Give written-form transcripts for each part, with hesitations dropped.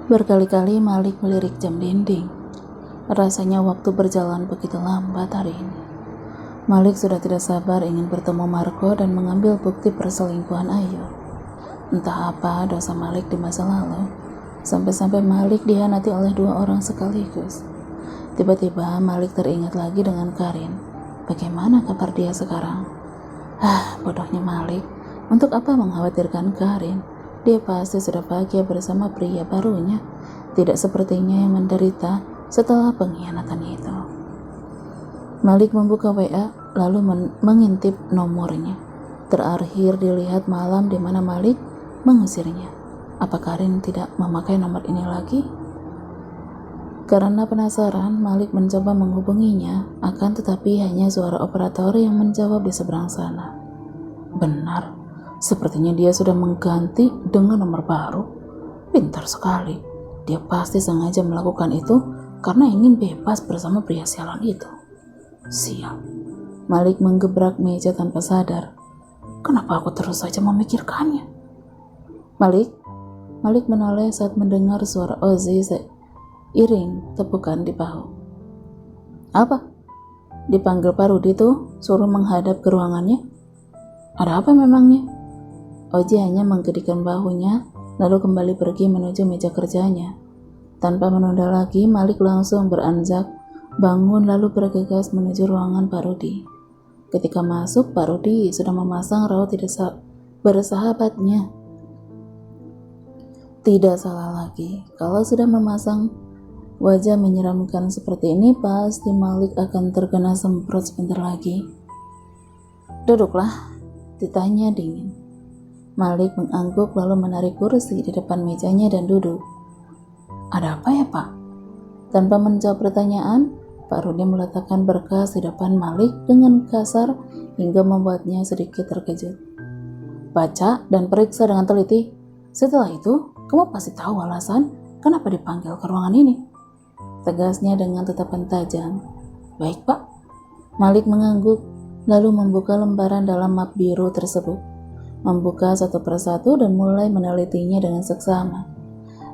Berkali-kali Malik melirik jam dinding. Rasanya waktu berjalan begitu lambat hari ini. Malik sudah tidak sabar ingin bertemu Marco dan mengambil bukti perselingkuhan Ayu. Entah apa dosa Malik di masa lalu, sampai-sampai Malik dihianati oleh dua orang sekaligus. Tiba-tiba Malik teringat lagi dengan Karin. Bagaimana kabar dia sekarang? Bodohnya Malik. Untuk apa mengkhawatirkan Karin? Dia pasti sudah bahagia bersama pria barunya. Tidak sepertinya yang menderita setelah pengkhianatan itu. Malik membuka WA lalu mengintip nomornya. Terakhir dilihat malam di mana Malik mengusirnya. Apa Karin tidak memakai nomor ini lagi? Karena penasaran, Malik mencoba menghubunginya, akan tetapi hanya suara operator yang menjawab di seberang sana. Benar, sepertinya dia sudah mengganti dengan nomor baru. Pintar sekali. Dia pasti sengaja melakukan itu karena ingin bebas bersama pria sialan itu. Sial. Malik menggebrak meja tanpa sadar. Kenapa aku terus saja memikirkannya? Malik menoleh saat mendengar suara Ozzy seiring tepukan di bahu. Apa? Dipanggil Pak Rudi tuh, suruh menghadap ke ruangannya. Ada apa memangnya? Ozzy hanya menggedikan bahunya, lalu kembali pergi menuju meja kerjanya. Tanpa menunda lagi, Malik langsung beranjak, bangun lalu bergegas menuju ruangan Pak Rudi. Ketika masuk, Pak Rudi sudah memasang raut tidak bersahabatnya. Tidak salah lagi, kalau sudah memasang wajah menyeramkan seperti ini, pasti Malik akan terkena semprot sebentar lagi. Duduklah, ditanya dingin. Malik mengangguk lalu menarik kursi di depan mejanya dan duduk. Ada apa ya, Pak? Tanpa menjawab pertanyaan, Pak Rudi meletakkan berkas di depan Malik dengan kasar hingga membuatnya sedikit terkejut. Baca dan periksa dengan teliti. Setelah itu, kamu pasti tahu alasan kenapa dipanggil ke ruangan ini. Tegasnya dengan tatapan tajam. Baik, Pak. Malik mengangguk lalu membuka lembaran dalam map biru tersebut. Membuka satu persatu dan mulai menelitinya dengan seksama.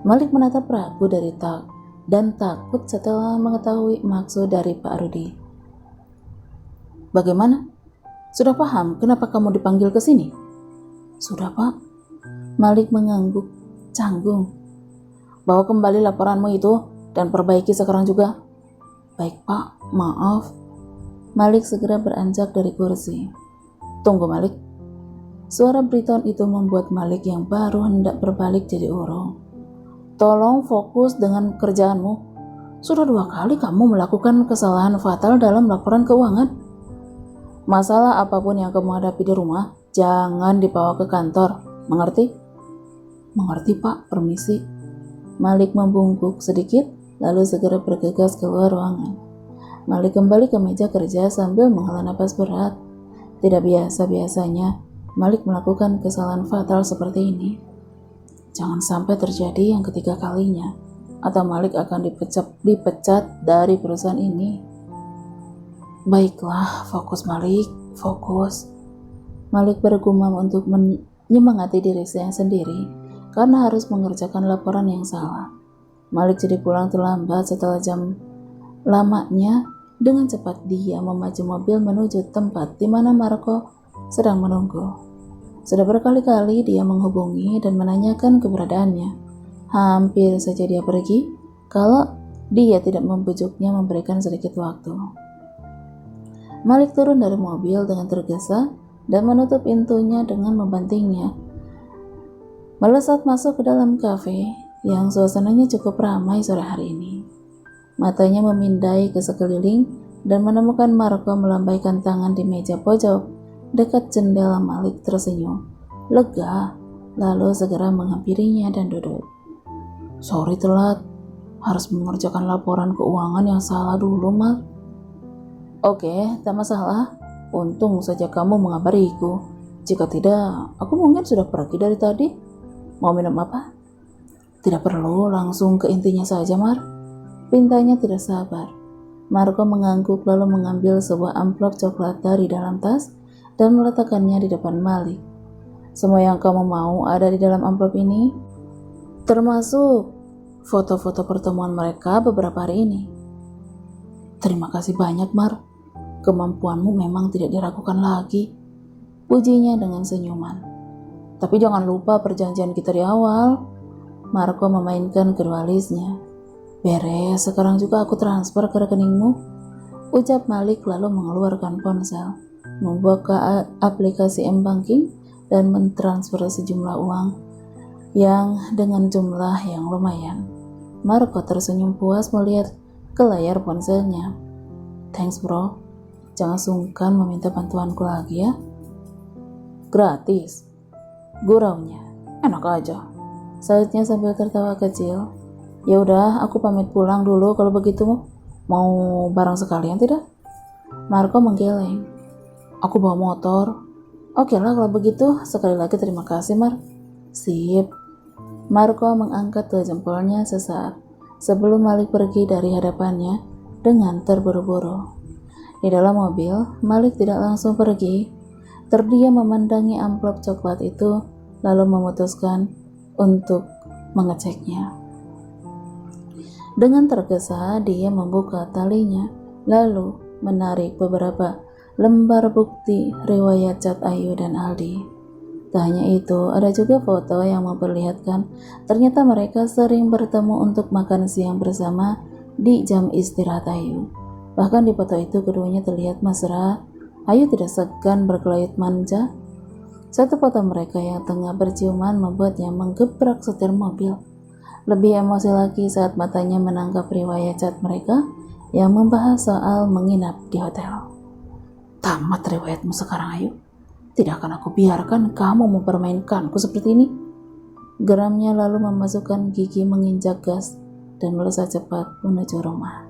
Malik menatap ragu dan takut setelah mengetahui maksud dari Pak Rudi. Bagaimana? Sudah paham kenapa kamu dipanggil ke sini? Sudah, Pak. Malik mengangguk, canggung. Bawa kembali laporanmu itu dan perbaiki sekarang juga. Baik, Pak. Maaf. Malik segera beranjak dari kursi. Tunggu, Malik. Suara Briton itu membuat Malik yang baru hendak berbalik jadi urung. Tolong fokus dengan kerjaanmu. Sudah 2 kali kamu melakukan kesalahan fatal dalam laporan keuangan. Masalah apapun yang kamu hadapi di rumah, jangan dibawa ke kantor. Mengerti? Mengerti, Pak. Permisi. Malik membungkuk sedikit, lalu segera bergegas keluar ruangan. Malik kembali ke meja kerja sambil menghela napas berat. Tidak biasa-biasanya Malik melakukan kesalahan fatal seperti ini. Jangan sampai terjadi yang ketiga kalinya, atau Malik akan dipecat dari perusahaan ini. Baiklah, fokus Malik, fokus. Malik bergumam untuk menyemangati diri saya sendiri, karena harus mengerjakan laporan yang salah. Malik jadi pulang terlambat setelah jam lamanya. Dengan cepat dia memacu mobil menuju tempat di mana Marco sedang menunggu. Sudah berkali-kali dia menghubungi dan menanyakan keberadaannya. Hampir saja dia pergi kalau dia tidak membujuknya memberikan sedikit waktu. Malik turun dari mobil dengan tergesa dan menutup pintunya dengan membantingnya. Melesat masuk ke dalam kafe yang suasananya cukup ramai sore hari ini. Matanya memindai ke sekeliling dan menemukan Marco melambaikan tangan di meja pojok dekat jendela. Malik tersenyum lega, lalu segera menghampirinya dan duduk. Sorry telat, harus mengerjakan laporan keuangan yang salah dulu, Mal. Oke, tak masalah. Untung saja kamu mengabariku. Jika tidak, aku mungkin sudah pergi dari tadi. Mau minum apa? Tidak perlu, langsung ke intinya saja, Mar. Pintanya tidak sabar. Marco mengangguk lalu mengambil sebuah amplop coklat dari dalam tas dan meletakkannya di depan Malik. Semua yang kamu mau ada di dalam amplop ini, termasuk foto-foto pertemuan mereka beberapa hari ini. Terima kasih banyak, Mar. Kemampuanmu memang tidak diragukan lagi, pujinya dengan senyuman. Tapi jangan lupa perjanjian kita di awal. Marco memainkan kedua alisnya. Beres, sekarang juga aku transfer ke rekeningmu, ucap Malik lalu mengeluarkan ponsel, membuka aplikasi M-Banking dan mentransfer sejumlah uang yang dengan jumlah yang lumayan. Marco tersenyum puas melihat ke layar ponselnya. Thanks bro, jangan sungkan meminta bantuanku lagi ya. Gratis, guraunya. Enak aja, sahutnya sambil tertawa kecil. Ya udah, aku pamit pulang dulu kalau begitu. Mau bareng sekalian tidak? Marco menggeleng. Aku bawa motor. Oke lah kalau begitu, sekali lagi terima kasih Mar. Sip. Marco mengangkat dua jempolnya sesaat sebelum Malik pergi dari hadapannya dengan terburu-buru. Di dalam mobil, Malik tidak langsung pergi. Terdiam memandangi amplop coklat itu, lalu memutuskan untuk mengeceknya. Dengan tergesa, dia membuka talinya, lalu menarik beberapa lembar bukti riwayat chat Ayu dan Aldi. Tak hanya itu, ada juga foto yang memperlihatkan ternyata mereka sering bertemu untuk makan siang bersama di jam istirahat Ayu. Bahkan di foto itu keduanya terlihat mesra. Ayu tidak segan berkelayut manja. Satu foto mereka yang tengah berciuman membuatnya menggebrak setir mobil. Lebih emosi lagi saat matanya menangkap riwayat chat mereka yang membahas soal menginap di hotel. Tamat riwayatmu sekarang Ayu. Tidak akan aku biarkan kamu mempermainkanku seperti ini. Geramnya lalu memasukkan gigi menginjak gas dan melesat cepat menuju rumah.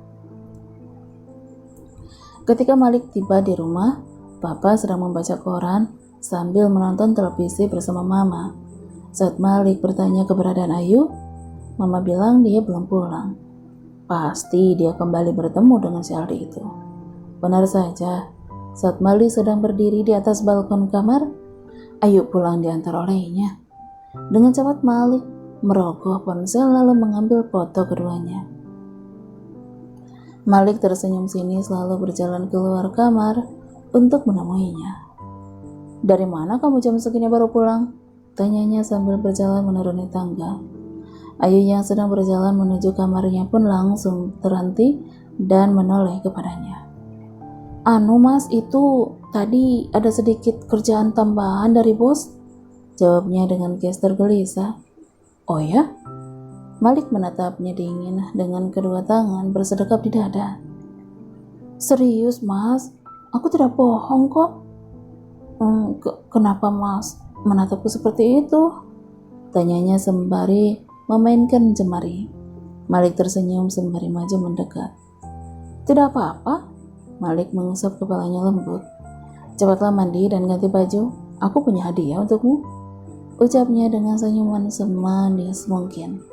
Ketika Malik tiba di rumah, Papa sedang membaca koran sambil menonton televisi bersama Mama. Saat Malik bertanya keberadaan Ayu, Mama bilang dia belum pulang. Pasti dia kembali bertemu dengan si Aldi itu. Benar saja, saat Malik sedang berdiri di atas balkon kamar, Ayu pulang diantar olehnya. Dengan cepat Malik merogoh ponsel lalu mengambil foto keduanya. Malik tersenyum sinis lalu berjalan keluar kamar untuk menemuinya. Dari mana kamu jam segini baru pulang? Tanyanya sambil berjalan menuruni tangga. Ayu yang sedang berjalan menuju kamarnya pun langsung terhenti dan menoleh kepadanya. Anu mas, itu tadi ada sedikit kerjaan tambahan dari bos, jawabnya dengan gestur gelisah. Oh ya? Malik menatapnya dingin dengan kedua tangan bersedekap di dada. Serius mas, aku tidak bohong kok. Kenapa mas menatapku seperti itu? Tanyanya sembari memainkan jemari. Malik tersenyum sembari maju mendekat. Tidak apa-apa, Malik mengusap kepalanya lembut. Cepatlah mandi dan ganti baju, aku punya hadiah untukmu, ucapnya dengan senyuman semanis mungkin.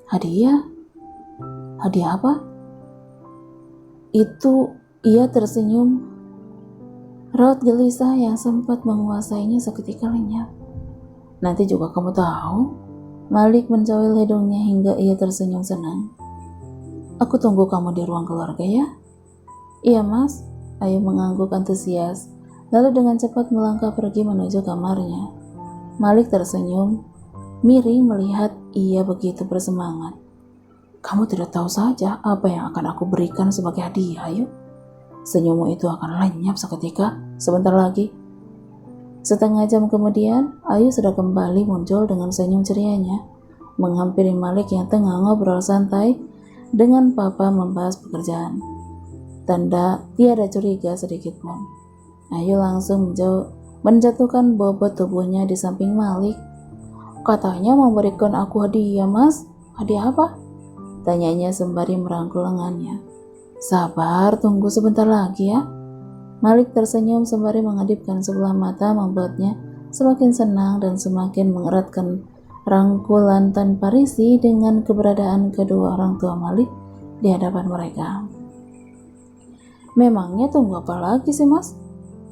Hadiah? Hadiah apa? Itu ia tersenyum. Raut gelisah yang sempat menguasainya seketika lenyap. Nanti juga kamu tahu. Malik mencawil hidungnya hingga ia tersenyum senang. Aku tunggu kamu di ruang keluarga ya. Iya mas, Ayu mengangguk antusias, lalu dengan cepat melangkah pergi menuju kamarnya. Malik tersenyum, miring melihat ia begitu bersemangat. Kamu tidak tahu saja apa yang akan aku berikan sebagai hadiah, Ayu. Senyummu itu akan lenyap seketika, sebentar lagi. Setengah jam kemudian, Ayu sudah kembali muncul dengan senyum cerianya, menghampiri Malik yang tengah ngobrol santai dengan Papa membahas pekerjaan. Tanda tiada curiga sedikit pun. Ayu langsung menjatuhkan bobot tubuhnya di samping Malik. Katanya memberikan aku hadiah, mas. Hadiah apa? Tanyanya sembari merangkul lengannya. Sabar, tunggu sebentar lagi ya. Malik tersenyum sembari mengedipkan sebelah mata membuatnya semakin senang dan semakin mengeratkan rangkulan tanpa risih dengan keberadaan kedua orang tua Malik di hadapan mereka. Memangnya tunggu apa lagi sih mas?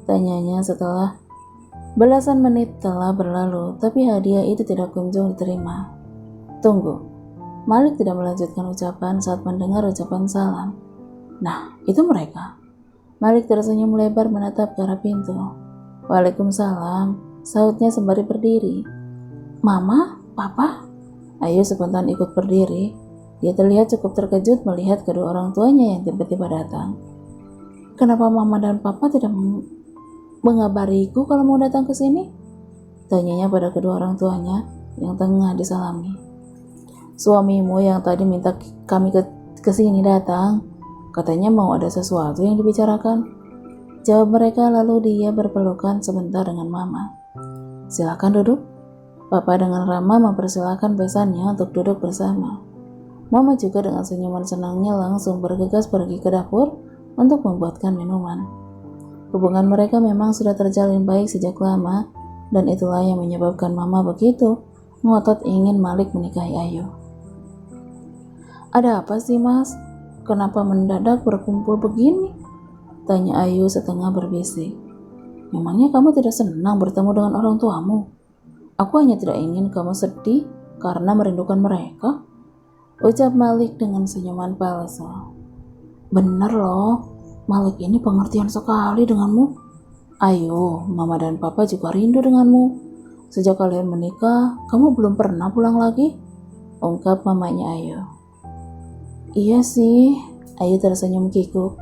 Tanyanya setelah belasan menit telah berlalu, tapi hadiah itu tidak kunjung diterima. Tunggu, Malik tidak melanjutkan ucapan saat mendengar ucapan salam. Nah, itu mereka. Malik tersenyum lebar menatap ke arah pintu. Waalaikumsalam, sahutnya sembari berdiri. Mama? Papa? Ayu spontan ikut berdiri. Dia terlihat cukup terkejut melihat kedua orang tuanya yang tiba-tiba datang. Kenapa mama dan papa tidak mengabariku kalau mau datang ke sini? Tanyanya pada kedua orang tuanya yang tengah disalami. Suamimu yang tadi minta kami ke sini datang, katanya mau ada sesuatu yang dibicarakan. Jawab mereka lalu dia berpelukan sebentar dengan mama. Silakan duduk. Papa dengan ramah mempersilahkan besannya untuk duduk bersama. Mama juga dengan senyuman senangnya langsung bergegas pergi ke dapur untuk membuatkan minuman. Hubungan mereka memang sudah terjalin baik sejak lama, dan itulah yang menyebabkan mama begitu ngotot ingin Malik menikahi Ayu. Ada apa sih mas? Kenapa mendadak berkumpul begini? Tanya Ayu setengah berbisik. Memangnya kamu tidak senang bertemu dengan orang tuamu? Aku hanya tidak ingin kamu sedih karena merindukan mereka. Ucap Malik dengan senyuman palsu. Bener loh, Malik ini pengertian sekali denganmu. Ayo, mama dan papa juga rindu denganmu. Sejak kalian menikah, kamu belum pernah pulang lagi? Ungkap mamanya Ayu. Iya sih, Ayu tersenyum kikuk.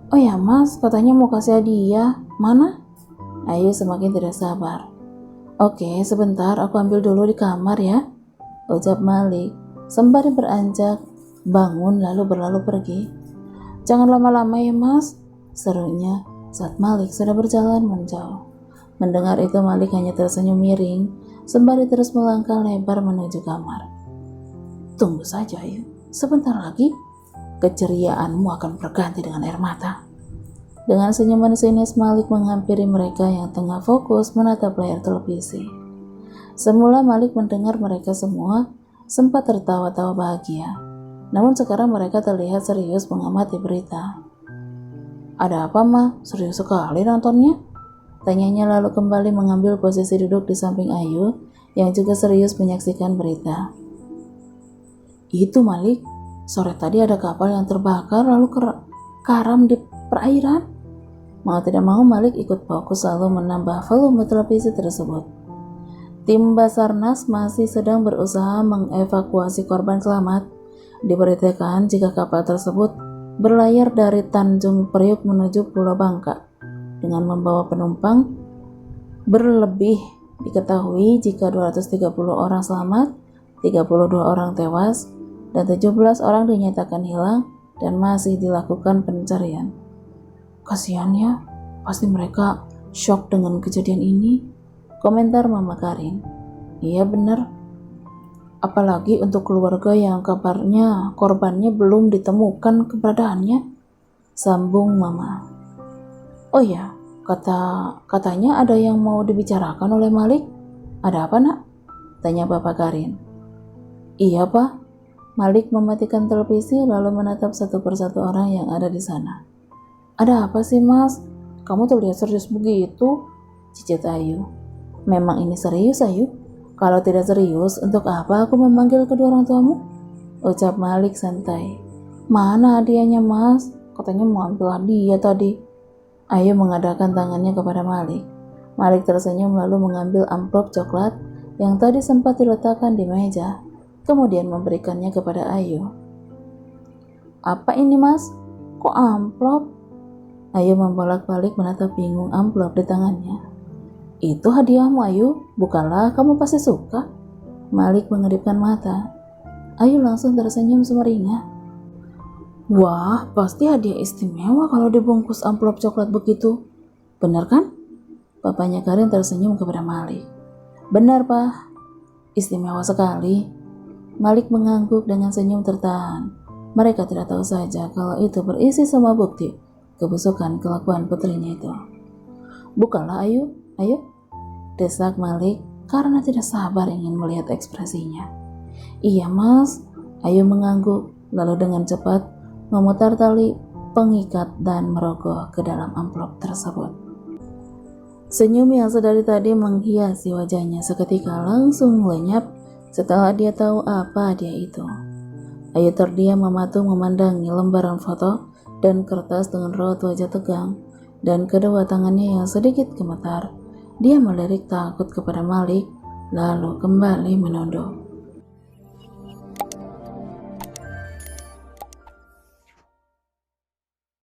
Oh ya mas, katanya mau kasih hadiah. Mana? Ayu semakin tidak sabar. Oke, sebentar aku ambil dulu di kamar ya, ucap Malik sembari beranjak bangun lalu berlalu pergi. Jangan lama-lama ya mas, serunya saat Malik sudah berjalan menjauh. Mendengar itu Malik hanya tersenyum miring sembari terus melangkah lebar menuju kamar. Tunggu saja Ayu, sebentar lagi keceriaanmu akan berganti dengan air mata. Dengan senyuman sinis Malik menghampiri mereka yang tengah fokus menatap layar televisi. Semula Malik mendengar mereka semua sempat tertawa-tawa bahagia. Namun sekarang mereka terlihat serius mengamati berita. Ada apa ma? Serius sekali nontonnya? Tanyanya lalu kembali mengambil posisi duduk di samping Ayu yang juga serius menyaksikan berita. Itu Malik, sore tadi ada kapal yang terbakar lalu karam di perairan. Mau tidak mau Malik ikut fokus lalu menambah volume televisi tersebut. Tim Basarnas masih sedang berusaha mengevakuasi korban selamat. Diberitakan jika kapal tersebut berlayar dari Tanjung Priuk menuju Pulau Bangka dengan membawa penumpang berlebih. Diketahui jika 230 orang selamat, 32 orang tewas, dan 17 orang dinyatakan hilang dan masih dilakukan pencarian. Kasihan ya, pasti mereka shock dengan kejadian ini, komentar Mama Karin. Iya benar, apalagi untuk keluarga yang kabarnya korbannya belum ditemukan keberadaannya, sambung Mama. Oh ya, katanya ada yang mau dibicarakan oleh Malik. Ada apa nak? Tanya Bapak Karin. Iya Pak. Malik mematikan televisi lalu menatap satu persatu orang yang ada di sana. Ada apa sih mas? Kamu terlihat serius begitu? Cicit Ayu. Memang ini serius Ayu? Kalau tidak serius, untuk apa aku memanggil kedua orang tuamu? Ucap Malik santai. Mana hadiahnya mas? Katanya mau ambil hadiah tadi. Ayu mengadakan tangannya kepada Malik. Malik tersenyum lalu mengambil amplop coklat yang tadi sempat diletakkan di meja, kemudian memberikannya kepada Ayu. Apa ini mas? Kok amplop? Ayu membolak-balik menatap bingung amplop di tangannya. Itu hadiahmu Ayu, bukalah, kamu pasti suka. Malik mengedipkan mata. Ayu langsung tersenyum sumringah. Wah, pasti hadiah istimewa kalau dibungkus amplop coklat begitu. Benar kan? Papanya Karin tersenyum kepada Malik. Benar Pak, istimewa sekali. Malik mengangguk dengan senyum tertahan. Mereka tidak tahu saja kalau itu berisi semua bukti kebusukan kelakuan putrinya itu. Bukalah Ayu, ayo, desak Malik karena tidak sabar ingin melihat ekspresinya. Iya mas, Ayu mengangguk lalu dengan cepat memutar tali pengikat dan merogoh ke dalam amplop tersebut. Senyum yang sedari tadi menghiasi wajahnya seketika langsung lenyap setelah dia tahu apa dia itu. Ayu terdiam mematung memandangi lembaran foto dan kertas dengan raut wajah tegang dan kedua tangannya yang sedikit gemetar. Dia melirik takut kepada Malik, lalu kembali menunduk.